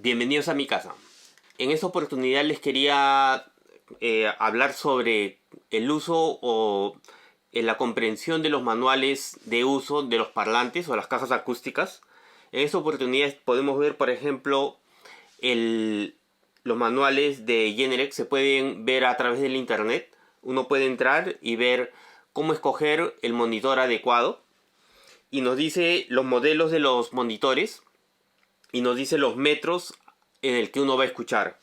Bienvenidos a mi casa. En esta oportunidad les quería hablar sobre el uso o la comprensión de los manuales de uso de los parlantes o las cajas acústicas. En esta oportunidad podemos ver, por ejemplo, los manuales de Genelec se pueden ver a través del internet. Uno puede entrar y ver cómo escoger el monitor adecuado. Y nos dice los modelos de los monitores. Y nos dice los metros en el que uno va a escuchar.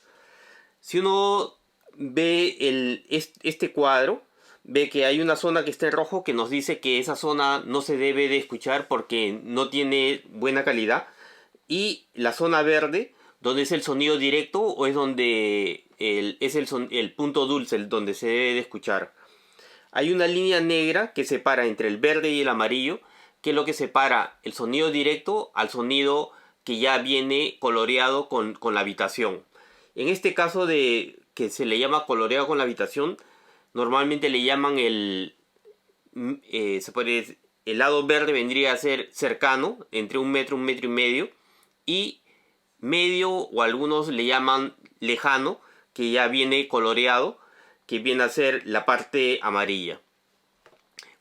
Si uno ve este cuadro, ve que hay una zona que está en rojo que nos dice que esa zona no se debe de escuchar porque no tiene buena calidad. Y la zona verde, donde es el sonido directo o es donde es el punto dulce, donde se debe de escuchar. Hay una línea negra que separa entre el verde y el amarillo, que es lo que separa el sonido directo al sonido que ya viene coloreado con la habitación. En este caso de que se le llama coloreado con la habitación, normalmente le llaman el lado verde vendría a ser cercano, entre 1 metro y medio, y medio o algunos le llaman lejano, que ya viene coloreado, que viene a ser la parte amarilla.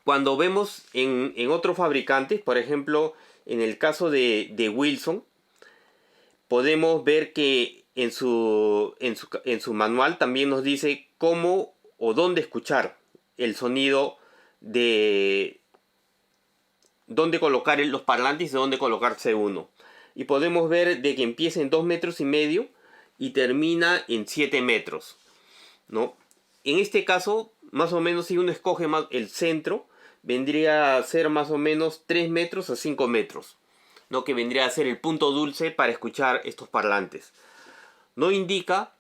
Cuando vemos en otros fabricantes, por ejemplo, en el caso de Wilson, podemos ver que en su manual también nos dice cómo o dónde escuchar el sonido de dónde colocar los parlantes y dónde colocarse uno. Y podemos ver de que empieza en 2 metros y medio y termina en 7 metros, ¿no? En este caso, más o menos si uno escoge más el centro, vendría a ser más o menos 3 metros a 5 metros. ¿No? Que vendría a ser el punto dulce para escuchar estos parlantes. No indica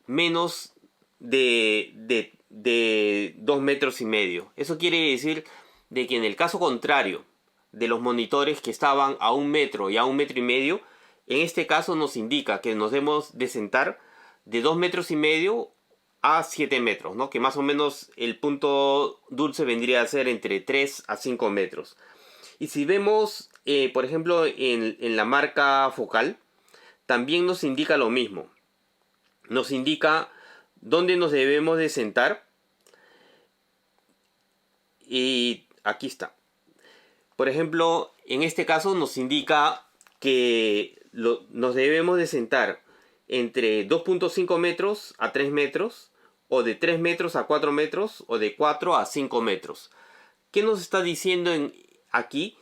menos de 2 metros y medio. Eso quiere decir de que en el caso contrario de los monitores que estaban a 1 metro y a 1 metro y medio, en este caso nos indica que nos debemos de sentar de 2 metros y medio a 7 metros, ¿no? Que más o menos el punto dulce vendría a ser entre 3 a 5 metros. Y si vemos, por ejemplo, en la marca Focal, también nos indica lo mismo. Nos indica dónde nos debemos de sentar. Y aquí está. Por ejemplo, en este caso nos indica que nos debemos de sentar entre 2.5 metros a 3 metros, o de 3 metros a 4 metros, o de 4 a 5 metros. ¿Qué nos está diciendo aquí?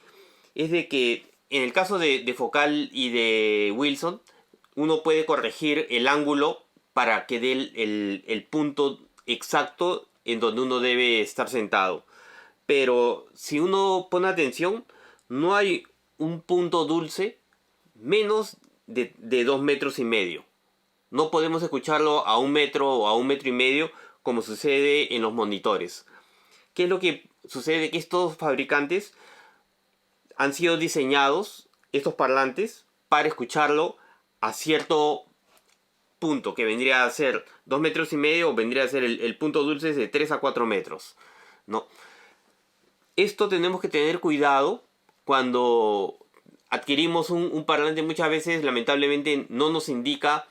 Es de que en el caso de Focal y de Wilson, uno puede corregir el ángulo para que dé el punto exacto en donde uno debe estar sentado. Pero si uno pone atención, no hay un punto dulce menos de 2 metros y medio. No podemos escucharlo a 1 metro o a 1 metro y medio como sucede en los monitores. ¿Qué es lo que sucede? Que estos fabricantes han sido diseñados, estos parlantes, para escucharlo a cierto punto, que vendría a ser 2 metros y medio, o vendría a ser el punto dulce de 3 a 4 metros, ¿no? Esto tenemos que tener cuidado cuando adquirimos un parlante. Muchas veces, lamentablemente, no nos indica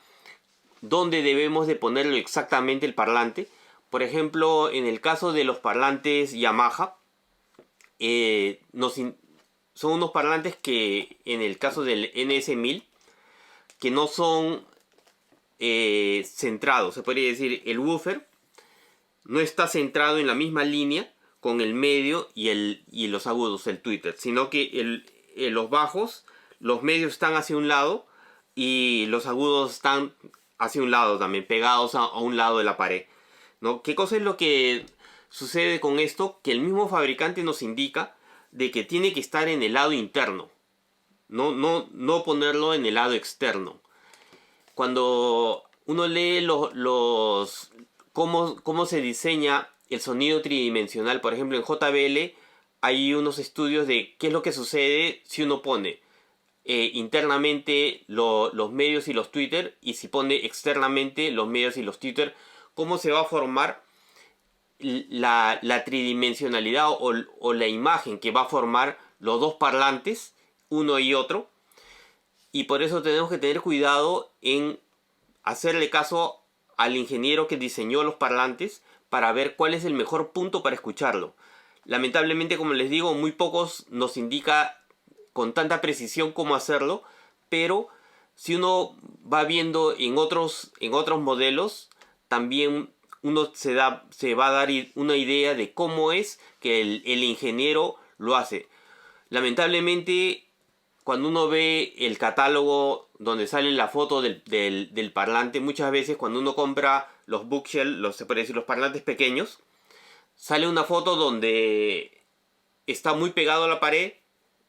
dónde debemos de ponerlo exactamente el parlante. Por ejemplo, en el caso de los parlantes Yamaha, son unos parlantes que, en el caso del NS1000, que no son centrados. Se podría decir, el woofer no está centrado en la misma línea con el medio y los agudos, el tweeter, sino que los bajos, los medios están hacia un lado y los agudos están hacia un lado también, pegados a un lado de la pared, ¿no? ¿Qué cosa es lo que sucede con esto? Que el mismo fabricante nos indica de que tiene que estar en el lado interno, no ponerlo en el lado externo. Cuando uno lee cómo se diseña el sonido tridimensional, por ejemplo en JBL hay unos estudios de qué es lo que sucede si uno pone internamente los medios y los tweeters, y si pone externamente los medios y los tweeters, cómo se va a formar la tridimensionalidad o la imagen que va a formar los dos parlantes, uno y otro. y por eso tenemos que tener cuidado en hacerle caso al ingeniero que diseñó los parlantes para ver cuál es el mejor punto para escucharlo. Lamentablemente, como les digo, muy pocos nos indica con tanta precisión cómo hacerlo, pero si uno va viendo en otros modelos, también uno se va a dar una idea de cómo es que el ingeniero lo hace. Lamentablemente, cuando uno ve el catálogo donde sale la foto del parlante, muchas veces cuando uno compra los bookshelf, se puede decir los parlantes pequeños, sale una foto donde está muy pegado a la pared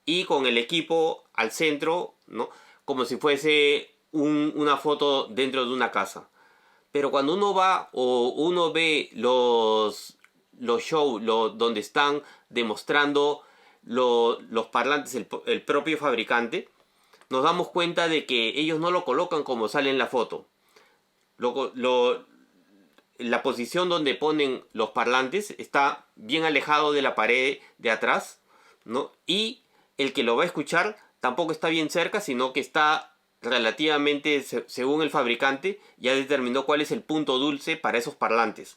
y con el equipo al centro, ¿no? Como si fuese una foto dentro de una casa. Pero cuando uno va o uno ve los shows donde están demostrando los parlantes, el propio fabricante, nos damos cuenta de que ellos no lo colocan como sale en la foto. La posición donde ponen los parlantes está bien alejado de la pared de atrás, ¿no? Y el que lo va a escuchar tampoco está bien cerca, sino que está relativamente, según el fabricante, ya determinó cuál es el punto dulce para esos parlantes.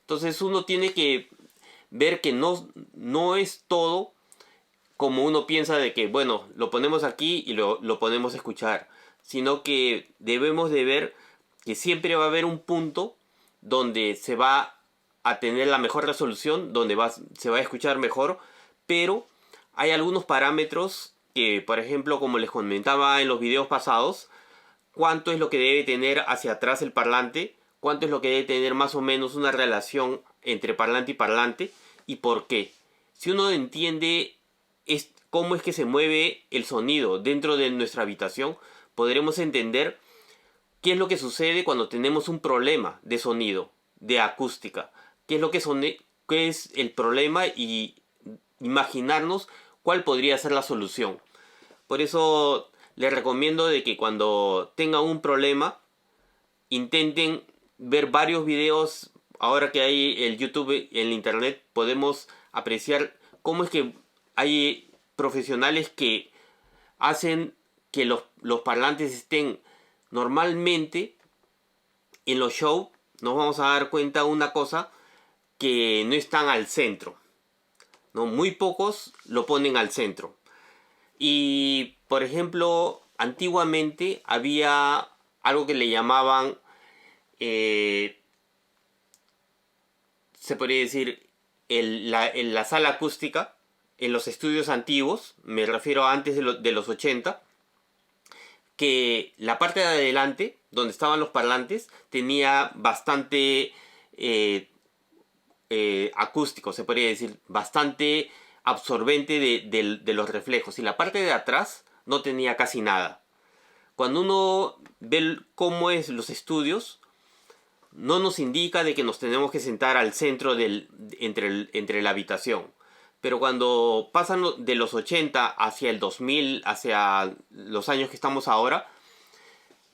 Entonces uno tiene que ver que no es todo como uno piensa de que, bueno, lo ponemos aquí y lo ponemos a escuchar, sino que debemos de ver que siempre va a haber un punto donde se va a tener la mejor resolución, donde se va a escuchar mejor, pero hay algunos parámetros que, por ejemplo, como les comentaba en los videos pasados, cuánto es lo que debe tener hacia atrás el parlante, cuánto es lo que debe tener más o menos una relación entre parlante y parlante, y por qué. Si uno entiende cómo es que se mueve el sonido dentro de nuestra habitación, podremos entender qué es lo que sucede cuando tenemos un problema de sonido, de acústica. Qué es el problema y imaginarnos cuál podría ser la solución. Por eso les recomiendo de que cuando tengan un problema intenten ver varios videos. Ahora que hay el YouTube, el internet, podemos apreciar cómo es que hay profesionales que hacen que los parlantes estén normalmente en los shows. Nos vamos a dar cuenta de una cosa, que no están al centro, ¿no? Muy pocos lo ponen al centro. Y por ejemplo, antiguamente había algo que le llamaban, se podría decir, la sala acústica en los estudios antiguos, me refiero a antes de los 80, que la parte de adelante, donde estaban los parlantes, tenía bastante acústico, se podría decir, bastante absorbente de los reflejos, y la parte de atrás no tenía casi nada. Cuando uno ve cómo es los estudios, no nos indica de que nos tenemos que sentar al centro entre la habitación. Pero cuando pasan de los 80 hacia el 2000, hacia los años que estamos ahora,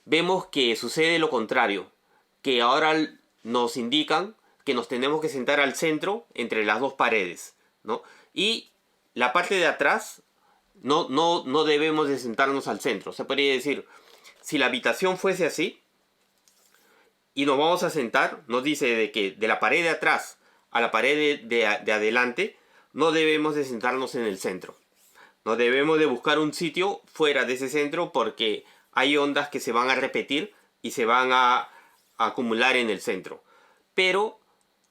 vemos que sucede lo contrario, que ahora nos indican que nos tenemos que sentar al centro entre las dos paredes, ¿no? Y la parte de atrás no debemos de sentarnos al centro. Se podría decir, si la habitación fuese así y nos vamos a sentar, nos dice de que de la pared de atrás a la pared de adelante no debemos de sentarnos en el centro. No debemos de buscar un sitio fuera de ese centro, porque hay ondas que se van a repetir y se van a acumular en el centro. Pero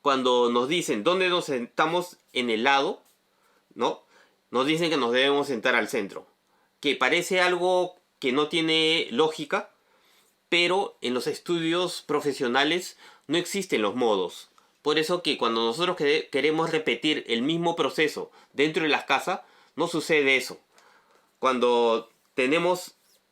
cuando nos dicen dónde nos sentamos en el lado, ¿no? Nos dicen que nos debemos sentar al centro. Que parece algo que no tiene lógica, pero en los estudios profesionales no existen los modos. Por eso que cuando nosotros queremos repetir el mismo proceso dentro de las casas, no sucede eso. Cuando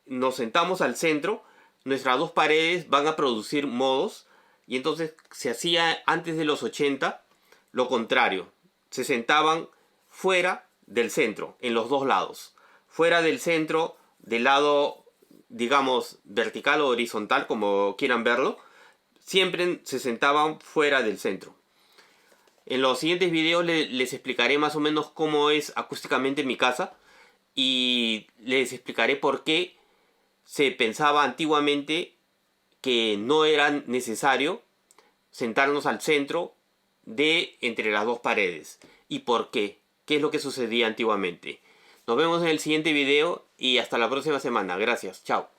nos sentamos al centro, nuestras dos paredes van a producir modos, y entonces se hacía antes de los 80 lo contrario. Se sentaban fuera del centro, en los dos lados. Fuera del centro, del lado, digamos, vertical o horizontal, como quieran verlo, siempre se sentaban fuera del centro. En los siguientes videos les explicaré más o menos cómo es acústicamente mi casa, y les explicaré por qué se pensaba antiguamente que no era necesario sentarnos al centro de entre las dos paredes. ¿Y por qué? ¿Qué es lo que sucedía antiguamente? Nos vemos en el siguiente video y hasta la próxima semana. Gracias. Chao.